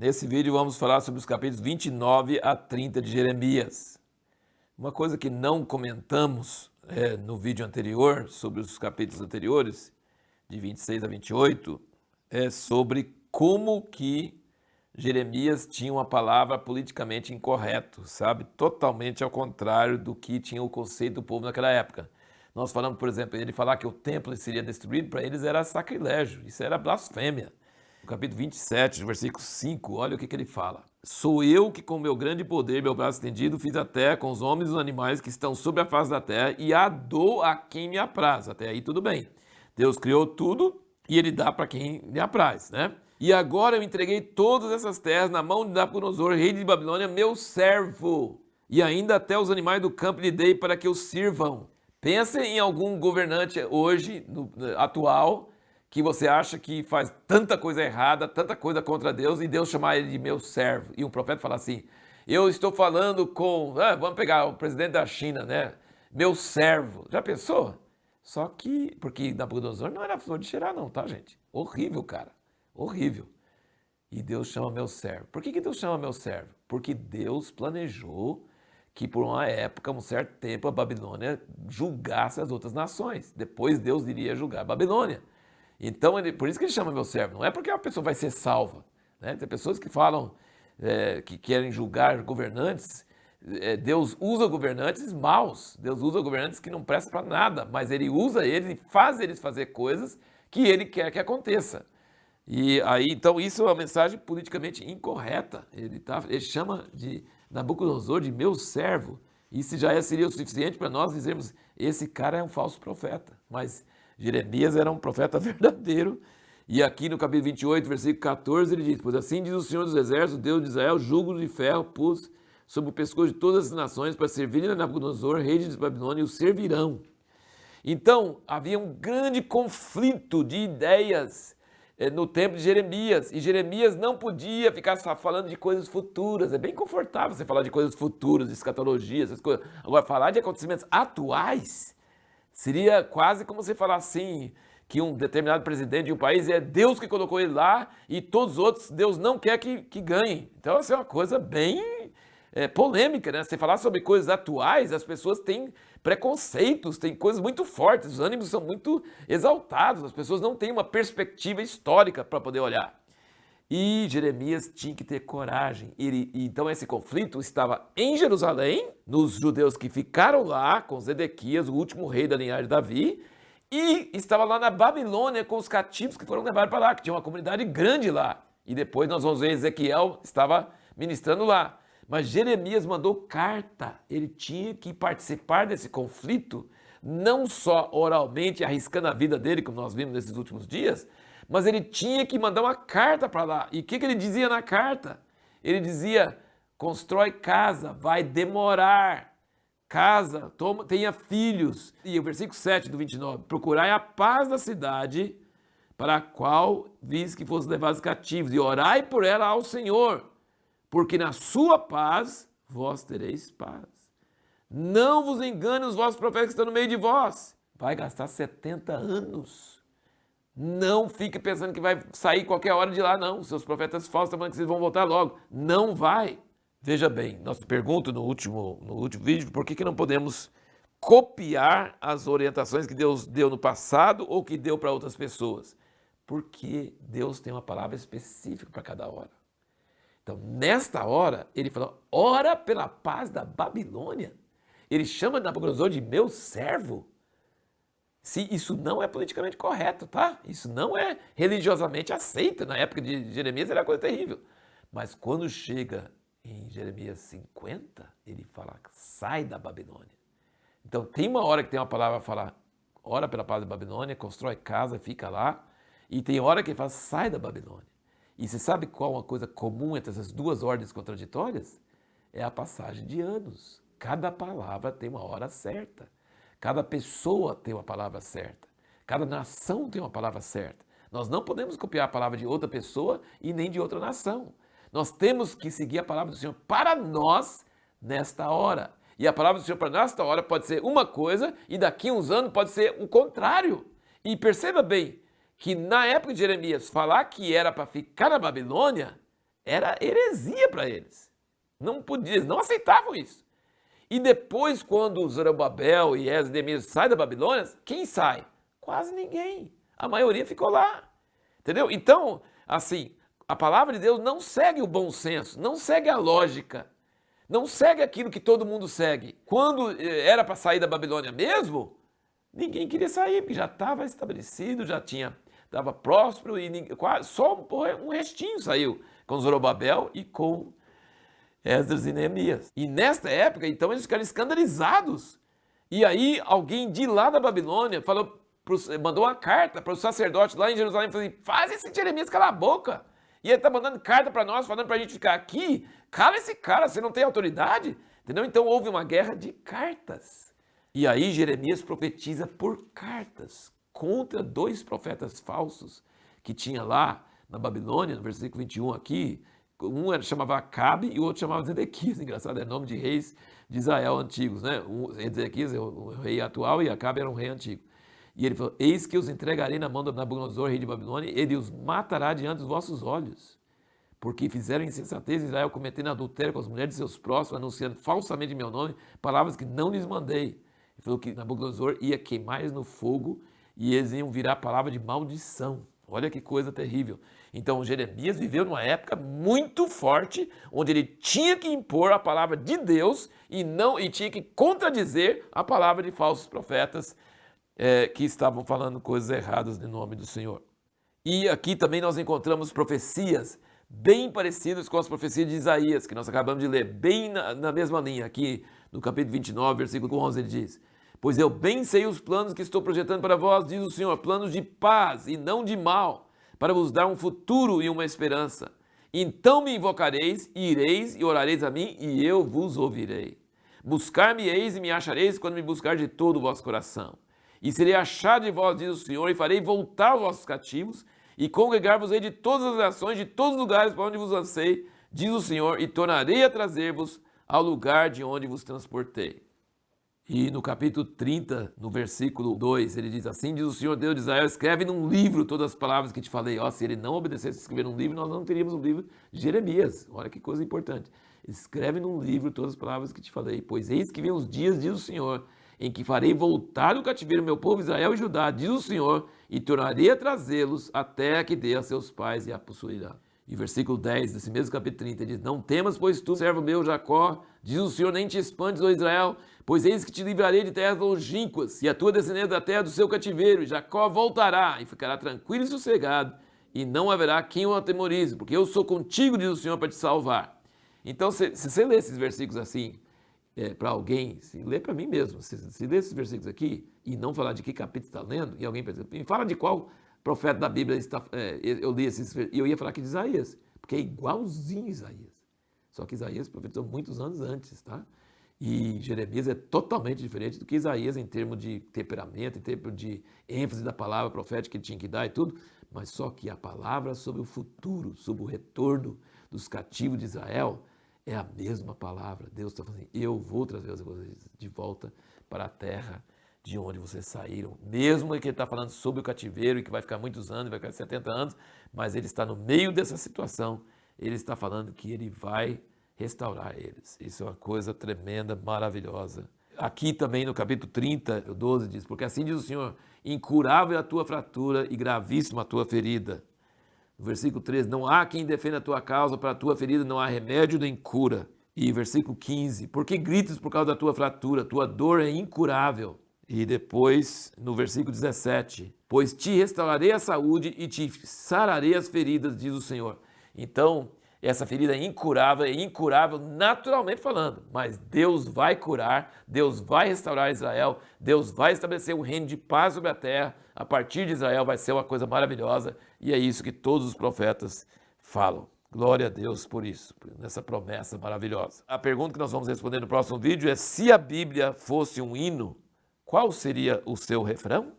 Nesse vídeo vamos falar sobre os capítulos 29 a 30 de Jeremias. Uma coisa que não comentamos no vídeo anterior, sobre os capítulos anteriores, de 26 a 28, é sobre como que Jeremias tinha uma palavra politicamente incorreta, sabe? Totalmente ao contrário do que tinha o conceito do povo naquela época. Nós falamos, por exemplo, ele falar que o templo seria destruído, para eles era sacrilégio, isso era blasfêmia. No capítulo 27, versículo 5, olha o que ele fala. Sou eu que com meu grande poder, meu braço estendido, fiz a terra com os homens e os animais que estão sobre a face da terra e a dou a quem me apraz. Até aí tudo bem. Deus criou tudo e ele dá para quem lhe apraz, né? E agora eu entreguei todas essas terras na mão de Nabucodonosor, rei de Babilônia, meu servo. E ainda até os animais do campo lhe dei para que os sirvam. Pense em algum governante hoje, atual, que você acha que faz tanta coisa errada, tanta coisa contra Deus, e Deus chamar ele de meu servo. E um profeta fala assim, eu estou falando com, vamos pegar o presidente da China, né? Meu servo. Já pensou? Só que, porque Nabucodonosor não era flor de cheirar não, tá, gente? Horrível, cara. Horrível. E Deus chama meu servo. Por que Deus chama meu servo? Porque Deus planejou que por uma época, um certo tempo, a Babilônia julgasse as outras nações. Depois Deus iria julgar a Babilônia. Então, por isso que ele chama meu servo. Não é porque a pessoa vai ser salva, né? Tem pessoas que falam, que querem julgar governantes. Deus usa governantes maus. Deus usa governantes que não prestam para nada. Mas ele usa eles e faz eles fazer coisas que ele quer que aconteça. E aí, então, isso é uma mensagem politicamente incorreta. Ele chama de Nabucodonosor de meu servo. Isso já seria o suficiente para nós dizermos, esse cara é um falso profeta. Mas Jeremias era um profeta verdadeiro. E aqui no capítulo 28, versículo 14, ele diz, pois assim diz o Senhor dos Exércitos, Deus de Israel, jugo de ferro pus sobre o pescoço de todas as nações para servirem a Nabucodonosor, rei de Babilônia, e o servirão. Então, havia um grande conflito de ideias no tempo de Jeremias, e Jeremias não podia ficar só falando de coisas futuras. É bem confortável você falar de coisas futuras, de escatologia, essas coisas. Agora, falar de acontecimentos atuais seria quase como você falar assim, que um determinado presidente de um país é Deus que colocou ele lá e todos os outros Deus não quer que ganhem. Então, essa é uma coisa bem polêmica, né? Você falar sobre coisas atuais, as pessoas têm preconceitos, têm coisas muito fortes, os ânimos são muito exaltados, as pessoas não têm uma perspectiva histórica para poder olhar. E Jeremias tinha que ter coragem. Então esse conflito estava em Jerusalém, nos judeus que ficaram lá com Zedequias, o último rei da linhagem de Davi, e estava lá na Babilônia com os cativos que foram levados para lá, que tinha uma comunidade grande lá. E depois nós vamos ver Ezequiel estava ministrando lá. Mas Jeremias mandou carta, ele tinha que participar desse conflito, não só oralmente, arriscando a vida dele, como nós vimos nesses últimos dias, mas ele tinha que mandar uma carta para lá. E o que ele dizia na carta? Ele dizia, constrói casa, vai demorar, casa, tenha filhos. E o versículo 7 do 29, procurai a paz da cidade, para a qual vis que fossem levados cativos, e orai por ela ao Senhor, porque na sua paz vós tereis paz. Não vos engane os vossos profetas que estão no meio de vós. Vai gastar 70 anos. Não fique pensando que vai sair qualquer hora de lá, não. Os seus profetas falsos estão falando que vocês vão voltar logo. Não vai. Veja bem, nós pergunto no último vídeo, por que não podemos copiar as orientações que Deus deu no passado ou que deu para outras pessoas? Porque Deus tem uma palavra específica para cada hora. Então, nesta hora, ele falou, ora pela paz da Babilônia. Ele chama Nabucodonosor de meu servo. Se isso não é politicamente correto, tá? Isso não é religiosamente aceito. Na época de Jeremias era coisa terrível. Mas quando chega em Jeremias 50, ele fala, sai da Babilônia. Então, tem uma hora que tem uma palavra para falar, ora pela paz da Babilônia, constrói casa, fica lá. E tem hora que ele fala, sai da Babilônia. E você sabe qual é uma coisa comum entre essas duas ordens contraditórias? É a passagem de anos. Cada palavra tem uma hora certa. Cada pessoa tem uma palavra certa. Cada nação tem uma palavra certa. Nós não podemos copiar a palavra de outra pessoa e nem de outra nação. Nós temos que seguir a palavra do Senhor para nós nesta hora. E a palavra do Senhor para nesta hora pode ser uma coisa e daqui a uns anos pode ser o contrário. E perceba bem, que na época de Jeremias, falar que era para ficar na Babilônia era heresia para eles. Não podia, eles não aceitavam isso. E depois, quando Zorobabel e Esdras e Neemias saem da Babilônia, quem sai? Quase ninguém. A maioria ficou lá. Entendeu? Então, assim, a palavra de Deus não segue o bom senso, não segue a lógica, não segue aquilo que todo mundo segue. Quando era para sair da Babilônia mesmo, ninguém queria sair, porque já estava estabelecido, já estava próspero, e só um restinho saiu com Zorobabel e com Esdras e Neemias. E nesta época, então, eles ficaram escandalizados. E aí, alguém de lá da Babilônia mandou uma carta para o sacerdote lá em Jerusalém, falando assim, faz esse Jeremias calar a boca. E ele está mandando carta para nós, falando para a gente ficar aqui. Cala esse cara, você não tem autoridade? Entendeu? Então houve uma guerra de cartas. E aí Jeremias profetiza por cartas contra 2 profetas falsos que tinha lá na Babilônia, no versículo 21 aqui. Um chamava Acabe e o outro chamava Zedequias. Engraçado, é nome de reis de Israel antigos, né? Zedequias é o rei atual e Acabe era um rei antigo. E ele falou, eis que os entregarei na mão de Nabucodonosor, rei de Babilônia, ele os matará diante dos vossos olhos, porque fizeram insensatez em Israel, cometendo adultério com as mulheres de seus próximos, anunciando falsamente meu nome, palavras que não lhes mandei. Ele falou que Nabucodonosor ia queimar eles no fogo e eles iam virar palavra de maldição. Olha que coisa terrível. Então Jeremias viveu numa época muito forte, onde ele tinha que impor a palavra de Deus e tinha que contradizer a palavra de falsos profetas, que estavam falando coisas erradas no nome do Senhor. E aqui também nós encontramos profecias bem parecidas com as profecias de Isaías, que nós acabamos de ler, bem na mesma linha. Aqui no capítulo 29, versículo 11, ele diz, pois eu bem sei os planos que estou projetando para vós, diz o Senhor, planos de paz e não de mal, para vos dar um futuro e uma esperança. Então me invocareis, e ireis e orareis a mim, e eu vos ouvirei. Buscar-me-eis e me achareis quando me buscar de todo o vosso coração. E serei achado de vós, diz o Senhor, e farei voltar os vossos cativos, e congregar-vos-ei de todas as nações, de todos os lugares para onde vos lancei, diz o Senhor, e tornarei a trazer-vos ao lugar de onde vos transportei. E no capítulo 30, no versículo 2, ele diz assim, diz o Senhor Deus de Israel, escreve num livro todas as palavras que te falei. Se ele não obedecesse a escrever num livro, nós não teríamos um livro de Jeremias. Olha que coisa importante. Escreve num livro todas as palavras que te falei, pois eis que vem os dias, diz o Senhor, em que farei voltar do cativeiro meu povo Israel e Judá, diz o Senhor, e tornarei a trazê-los até que dê a seus pais e a possuirá. E versículo 10 desse mesmo capítulo 30 diz, não temas, pois tu, servo meu Jacó, diz o Senhor, nem te espantes, ó Israel, pois eis que te livrarei de terras longínquas, e a tua descendência da terra do seu cativeiro, e Jacó voltará, e ficará tranquilo e sossegado, e não haverá quem o atemorize, porque eu sou contigo, diz o Senhor, para te salvar. Então, se você lê esses versículos assim, para alguém, se lê para mim mesmo, se lê esses versículos aqui, e não falar de que capítulo está lendo, e alguém pensa, me fala de qual profeta da Bíblia eu li esses, e eu ia falar aqui de Isaías, porque é igualzinho Isaías. Só que Isaías profetizou muitos anos antes, tá? E Jeremias é totalmente diferente do que Isaías em termos de temperamento, em termos de ênfase da palavra profética que ele tinha que dar e tudo, mas só que a palavra sobre o futuro, sobre o retorno dos cativos de Israel, é a mesma palavra. Deus está falando assim, eu vou trazer vocês de volta para a terra de onde vocês saíram. Mesmo que ele está falando sobre o cativeiro e que vai ficar muitos anos, vai ficar 70 anos, mas ele está no meio dessa situação. Ele está falando que ele vai restaurar eles. Isso é uma coisa tremenda, maravilhosa. Aqui também no capítulo 30, 12 diz, porque assim diz o Senhor, incurável é a tua fratura e gravíssima a tua ferida. No versículo 13, não há quem defenda a tua causa, para a tua ferida não há remédio nem cura. E versículo 15, porque gritas por causa da tua fratura, tua dor é incurável. E depois, no versículo 17, pois te restaurarei a saúde e te sararei as feridas, diz o Senhor. Então, essa ferida é incurável naturalmente falando, mas Deus vai curar, Deus vai restaurar Israel, Deus vai estabelecer um reino de paz sobre a terra, a partir de Israel vai ser uma coisa maravilhosa, e é isso que todos os profetas falam. Glória a Deus por isso, nessa promessa maravilhosa. A pergunta que nós vamos responder no próximo vídeo é, se a Bíblia fosse um hino, qual seria o seu refrão?